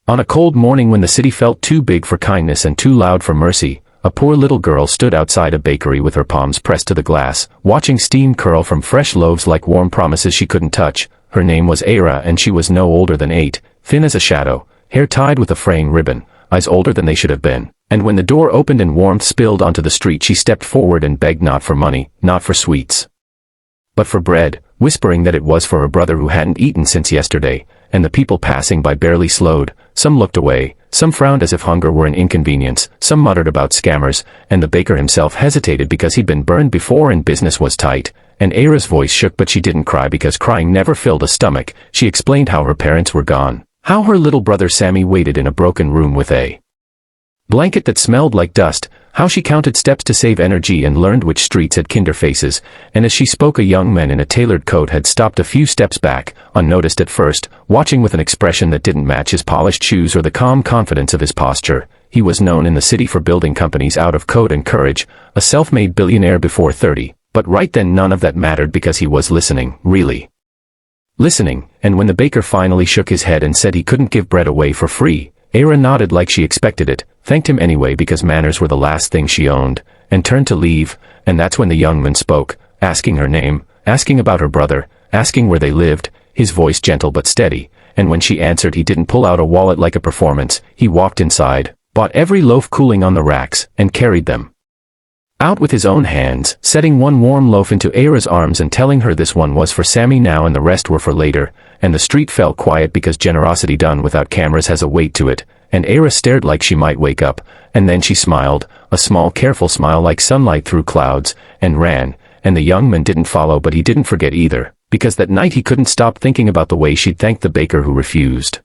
On a cold morning when the city felt too big for kindness and too loud for mercy, a poor little girl stood outside a bakery with her palms pressed to the glass, watching steam curl from fresh loaves like warm promises she couldn't touch. Her name was Era and she was no older than 8, thin as a shadow, hair tied with a fraying ribbon, eyes older than they should have been. And when the door opened and warmth spilled onto the street, she stepped forward and begged not for money, not for sweets, but for bread, whispering that it was for her brother who hadn't eaten since yesterday. And the people passing by barely slowed. Some looked away, some frowned as if hunger were an inconvenience, some muttered about scammers, and the baker himself hesitated because he'd been burned before and business was tight. And Era's voice shook, but she didn't cry because crying never filled a stomach. She explained how her parents were gone, how her little brother Sammy waited in a broken room with a blanket that smelled like dust, how she counted steps to save energy and learned which streets had kinder faces, and as she spoke a young man in a tailored coat had stopped a few steps back, unnoticed at first, watching with an expression that didn't match his polished shoes or the calm confidence of his posture. He was known in the city for building companies out of code and courage, a self-made billionaire before 30, but right then none of that mattered because he was listening, really listening. And when the baker finally shook his head and said he couldn't give bread away for free, Era nodded like she expected it, thanked him anyway because manners were the last thing she owned, and turned to leave. And that's when the young man spoke, asking her name, asking about her brother, asking where they lived, his voice gentle but steady. And when she answered, he didn't pull out a wallet like a performance. He walked inside, bought every loaf cooling on the racks, and carried them out with his own hands, setting one warm loaf into Era's arms and telling her this one was for Sammy now and the rest were for later. And the street fell quiet because generosity done without cameras has a weight to it. And Era stared like she might wake up, and then she smiled, a small careful smile like sunlight through clouds, and ran. And the young man didn't follow, but he didn't forget either, because that night he couldn't stop thinking about the way she'd thanked the baker who refused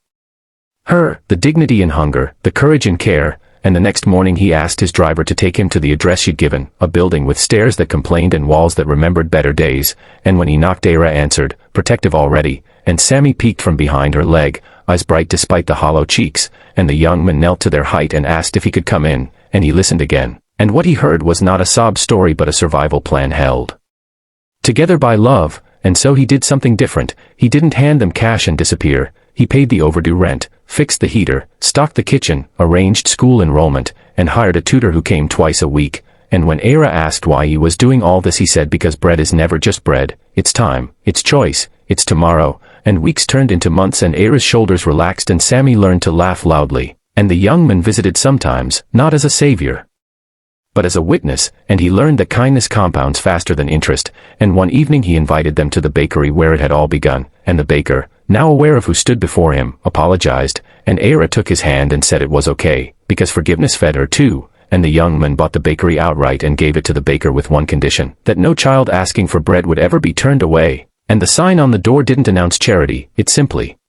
her, the dignity in hunger, the courage in care. And the next morning he asked his driver to take him to the address she'd given, a building with stairs that complained and walls that remembered better days. And when he knocked, Era answered, protective already, and Sammy peeked from behind her leg, eyes bright despite the hollow cheeks. And the young man knelt to their height and asked if he could come in, and he listened again. And what he heard was not a sob story but a survival plan held together by love. And so he did something different. He didn't hand them cash and disappear. He paid the overdue rent, fixed the heater, stocked the kitchen, arranged school enrollment, and hired a tutor who came twice a week. And when Era asked why he was doing all this, he said because bread is never just bread, it's time, it's choice, it's tomorrow. And weeks turned into months and Era's shoulders relaxed and Sammy learned to laugh loudly. And the young man visited sometimes, not as a savior, but as a witness, and he learned that kindness compounds faster than interest. And one evening he invited them to the bakery where it had all begun, and the baker, now aware of who stood before him, apologized, and Era took his hand and said it was okay, because forgiveness fed her too. And the young man bought the bakery outright and gave it to the baker with one condition, that no child asking for bread would ever be turned away. And the sign on the door didn't announce charity, it simply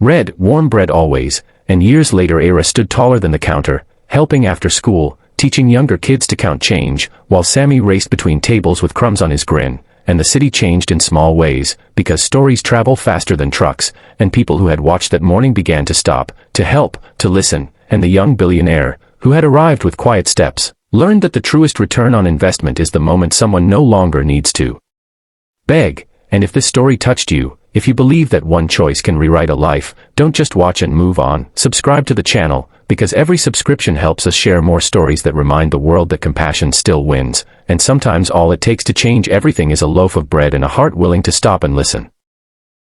read, warm bread always. And years later Era stood taller than the counter, helping after school, teaching younger kids to count change, while Sammy raced between tables with crumbs on his grin. And the city changed in small ways, because stories travel faster than trucks, and people who had watched that morning began to stop, to help, to listen. And the young billionaire, who had arrived with quiet steps, learned that the truest return on investment is the moment someone no longer needs to beg. And if this story touched you, if you believe that one choice can rewrite a life, don't just watch and move on. Subscribe to the channel, because every subscription helps us share more stories that remind the world that compassion still wins. And sometimes all it takes to change everything is a loaf of bread and a heart willing to stop and listen.